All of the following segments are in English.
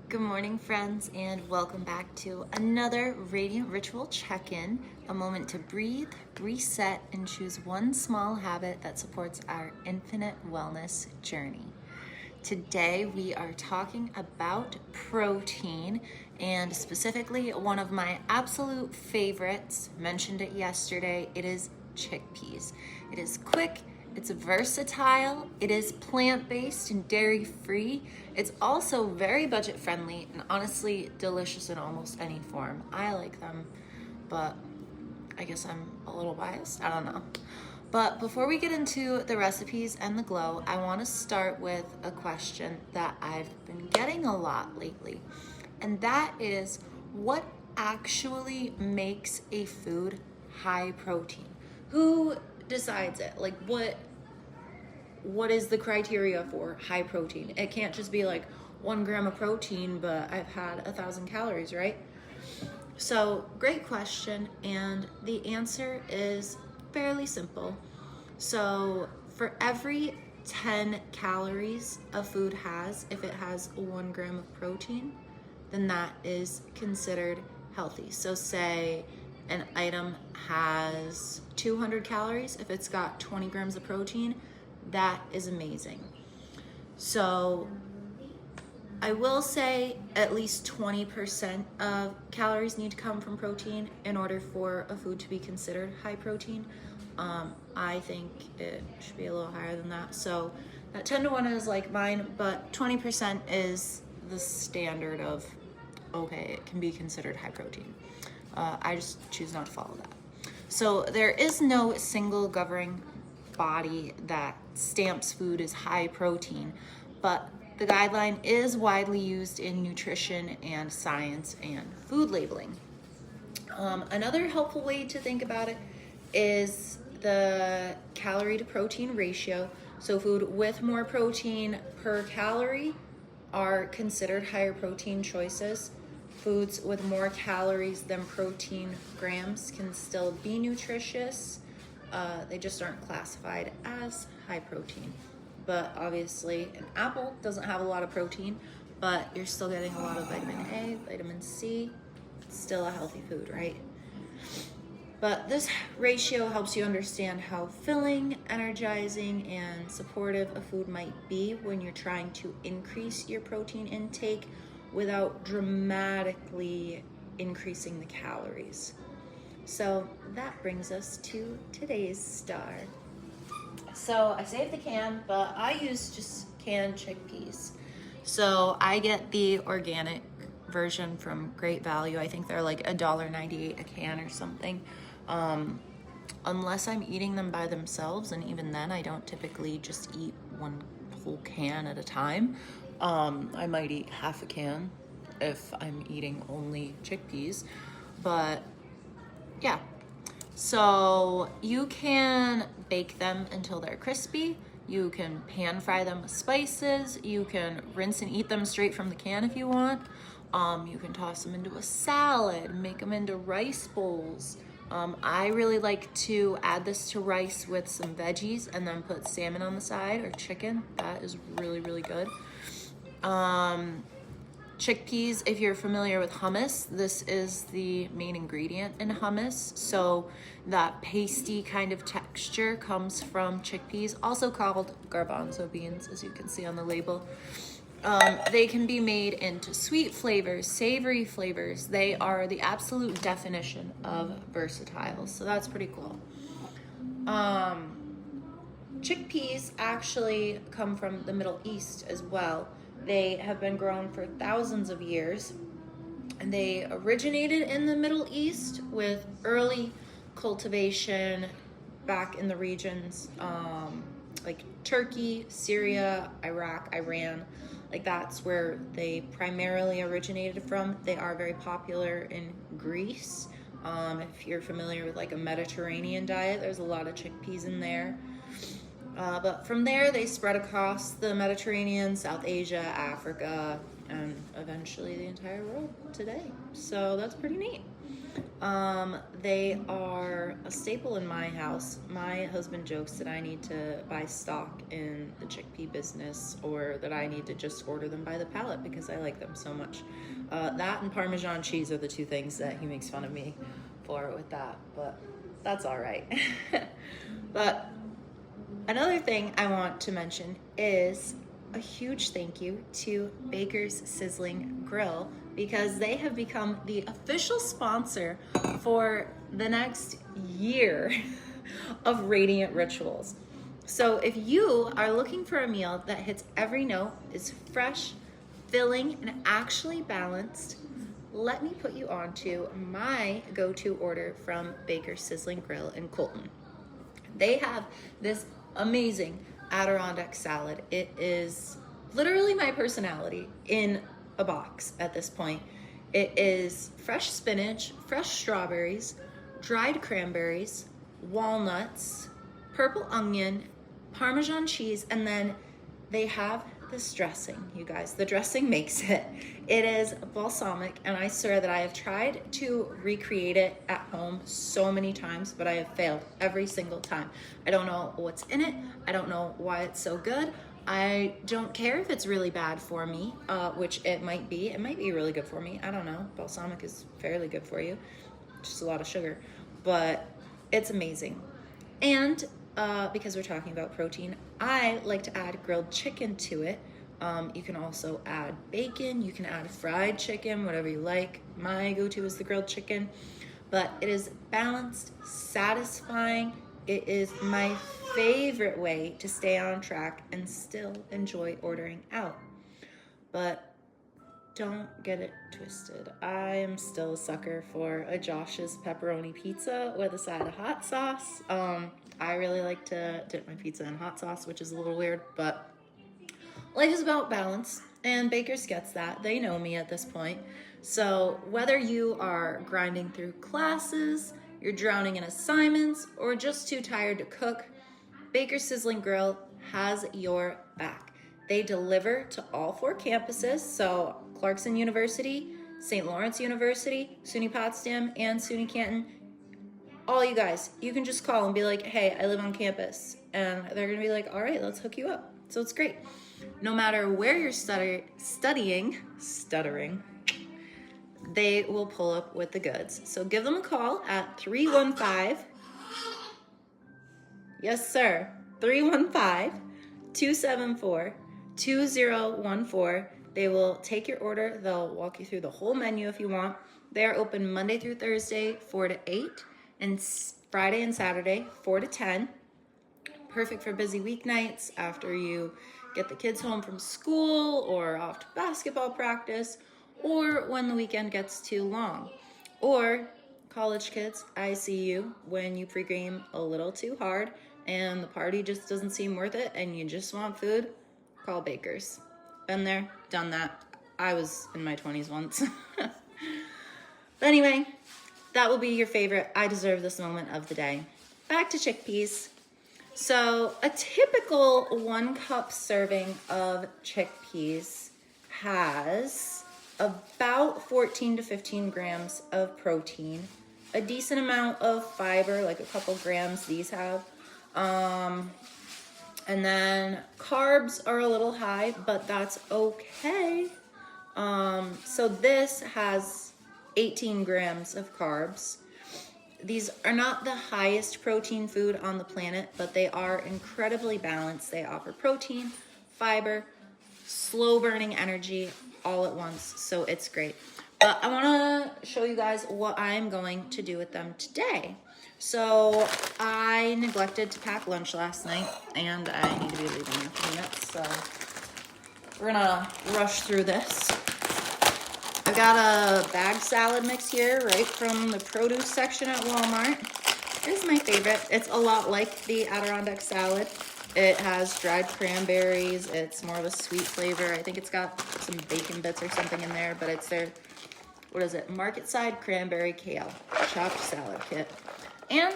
Good morning, friends, and welcome back to another Radiant Ritual check-in, a moment to breathe, reset, and choose one small habit that supports our infinite wellness journey. Today, we are talking about protein, and specifically one of my absolute favorites, mentioned it yesterday, it is chickpeas. It is quick, it's versatile, it is plant-based and dairy-free. It's also very budget-friendly and honestly delicious in almost any form. I like them, but I guess I'm a little biased. I don't know. But before we get into the recipes and the glow, I want to start with a question that I've been getting a lot lately. And that is, what actually makes a food high protein? Who decides it? Like, what is the criteria for high protein? It can't just be like 1 gram of protein, but I've had 1,000 calories, right? So, great question, and the answer is fairly simple. So, for every 10 calories a food has, if it has 1 gram of protein, then that is considered healthy. So, say an item has 200 calories, if it's got 20 grams of protein, that is amazing. So, I will say at least 20% of calories need to come from protein in order for a food to be considered high protein. I think it should be a little higher than that. So that 10 to 1 is like mine, but 20% is the standard of, okay, it can be considered high protein. I just choose not to follow that. So there is no single governing body that stamps food as high protein, but the guideline is widely used in nutrition and science and food labeling. Another helpful way to think about it is the calorie to protein ratio. So food with more protein per calorie are considered higher protein choices. Foods with more calories than protein grams can still be nutritious. They just aren't classified as high protein. But obviously an apple doesn't have a lot of protein, but you're still getting a lot of vitamin A, vitamin C. It's still a healthy food, right? But this ratio helps you understand how filling, energizing, and supportive a food might be when you're trying to increase your protein intake without dramatically increasing the calories. So that brings us to today's star. So I saved the can, but I use just canned chickpeas. So I get the organic version from Great Value. I think they're like $1.98 a can or something. Unless I'm eating them by themselves, and even then I don't typically just eat one whole can at a time. I might eat half a can if I'm eating only chickpeas, but yeah. So you can bake them until they're crispy. You can pan fry them with spices. You can rinse and eat them straight from the can if you want. You can toss them into a salad, make them into rice bowls. I really like to add this to rice with some veggies and then put salmon on the side or chicken. That is really, really good. Chickpeas, if you're familiar with hummus, this is the main ingredient in hummus. So that pasty kind of texture comes from chickpeas, also called garbanzo beans, as you can see on the label. They can be made into sweet flavors, savory flavors. They are the absolute definition of versatile, so that's pretty cool. Chickpeas actually come from the Middle East as well. They have been grown for thousands of years, and they originated in the Middle East with early cultivation back in the regions like Turkey, Syria, Iraq, Iran. Like that's where they primarily originated from. They are very popular in Greece. If you're familiar with like a Mediterranean diet, there's a lot of chickpeas in there. But from there, they spread across the Mediterranean, South Asia, Africa, and eventually the entire world today. So that's pretty neat. They are a staple in my house. My husband jokes that I need to buy stock in the chickpea business, or that I need to just order them by the pallet because I like them so much. That and Parmesan cheese are the two things that he makes fun of me for with that, but that's all right. But another thing I want to mention is a huge thank you to Baker's Sizzling Grill, because they have become the official sponsor for the next year of Radiant Rituals. So if you are looking for a meal that hits every note, is fresh, filling, and actually balanced, let me put you on to my go-to order from Baker's Sizzling Grill in Colton. They have this amazing Adirondack salad. It is literally my personality in a box at this point. It is fresh spinach, fresh strawberries, dried cranberries, walnuts, purple onion, Parmesan cheese, and then they have this dressing, you guys. The dressing makes it. It is balsamic, and I swear that I have tried to recreate it at home so many times, but I have failed every single time. I don't know what's in it. I don't know why it's so good. I don't care if it's really bad for me, which it might be. It might be really good for me. I don't know. Balsamic is fairly good for you. Just a lot of sugar, but it's amazing. And because we're talking about protein, I like to add grilled chicken to it. You can also add bacon, you can add fried chicken, whatever you like. My go-to is the grilled chicken, but it is balanced, satisfying. It is my favorite way to stay on track and still enjoy ordering out. But don't get it twisted. I am still a sucker for a Josh's pepperoni pizza with a side of hot sauce. I really like to dip my pizza in hot sauce, which is a little weird, but life is about balance, and Baker's gets that. They know me at this point. So whether you are grinding through classes, you're drowning in assignments, or just too tired to cook, Baker's Sizzling Grill has your back. They deliver to all 4 campuses, so Clarkson University, St. Lawrence University, SUNY Potsdam, and SUNY Canton. All you guys, you can just call and be like, hey, I live on campus. And they're gonna be like, all right, let's hook you up. So it's great. No matter where you're stuttering, they will pull up with the goods. So give them a call at 315, yes sir, 315-274-2014. They will take your order. They'll walk you through the whole menu if you want. They are open Monday through Thursday, 4 to 8, and Friday and Saturday, 4 to 10. Perfect for busy weeknights after you get the kids home from school or off to basketball practice, or when the weekend gets too long. Or college kids, I see you when you pregame a little too hard and the party just doesn't seem worth it and you just want food, call Baker's. Been there, done that. I was in my 20s once. But anyway, that will be your favorite I deserve this moment of the day. Back to chickpeas. So a typical 1 cup serving of chickpeas has about 14 to 15 grams of protein, a decent amount of fiber, like a couple grams these have. And then carbs are a little high, but that's okay. So this has 18 grams of carbs. These are not the highest protein food on the planet, but they are incredibly balanced. They offer protein, fiber, slow burning energy all at once, so it's great. But I want to show you guys what I'm going to do with them today. So I neglected to pack lunch last night, and I need to be leaving in a few minutes, so we're gonna rush through this. I got a bag salad mix here right from the produce section at Walmart. This is my favorite. It's a lot like the Adirondack salad. It has dried cranberries. It's more of a sweet flavor. I think it's got some bacon bits or something in there, but it's their, what is it? Market Side Cranberry Kale Chopped Salad Kit. And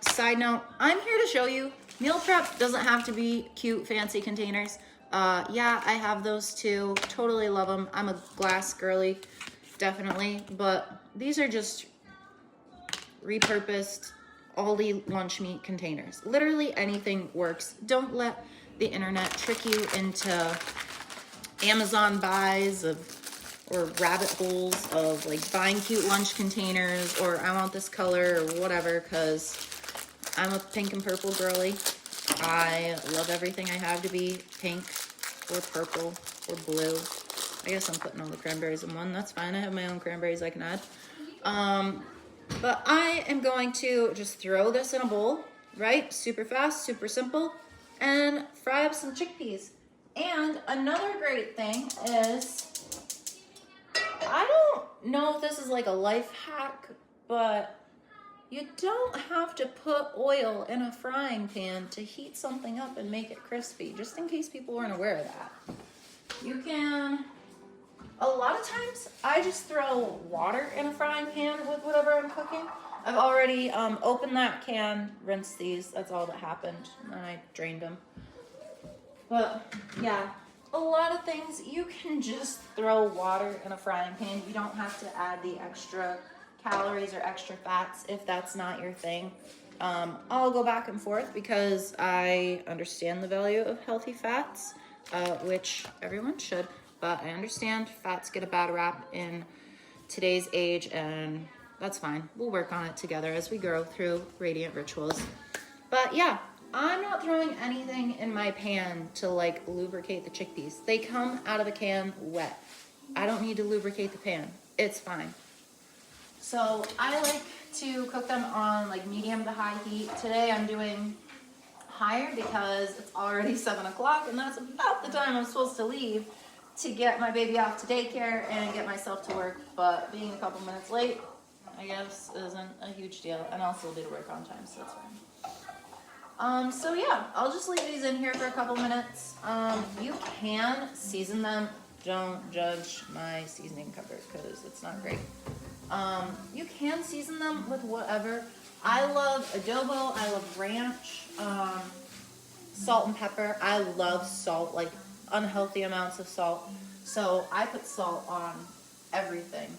side note, I'm here to show you Meal prep doesn't have to be cute, fancy containers. Yeah, I have those too. Totally love them. I'm a glass girly, definitely. But these are just repurposed Aldi lunch meat containers. Literally anything works. Don't let the internet trick you into Amazon buys or rabbit holes of like buying cute lunch containers or I want this color or whatever, because I'm a pink and purple girly. I love everything I have to be pink or purple or blue. I guess I'm putting all the cranberries in one. That's fine. I have my own cranberries I can add. But I am going to just throw this in a bowl, right? Super fast, super simple, and fry up some chickpeas. And another great thing is, I don't know if this is like a life hack, but you don't have to put oil in a frying pan to heat something up and make it crispy, just in case people weren't aware of that. You can, a lot of times, I just throw water in a frying pan with whatever I'm cooking. I've already opened that can, rinsed these, that's all that happened, and then I drained them. But yeah, a lot of things, you can just throw water in a frying pan. You don't have to add the extra calories or extra fats if that's not your thing. I'll go back and forth because I understand the value of healthy fats, which everyone should, but I understand fats get a bad rap in today's age, and that's fine. We'll work on it together as we grow through Radiant Rituals. But yeah, I'm not throwing anything in my pan to like lubricate the chickpeas. They come out of the can wet. I don't need to lubricate the pan. It's fine. So I like to cook them on like medium to high heat. Today I'm doing higher because it's already 7 o'clock and that's about the time I'm supposed to leave to get my baby off to daycare and get myself to work. But being a couple minutes late, I guess, isn't a huge deal. And I'll still do the work on time, so that's fine. So yeah, I'll just leave these in here for a couple minutes. You can season them. Don't judge my seasoning cupboard because it's not great. You can season them with whatever. I love adobo. I love ranch, salt and pepper. I love salt, like unhealthy amounts of salt. So I put salt on everything.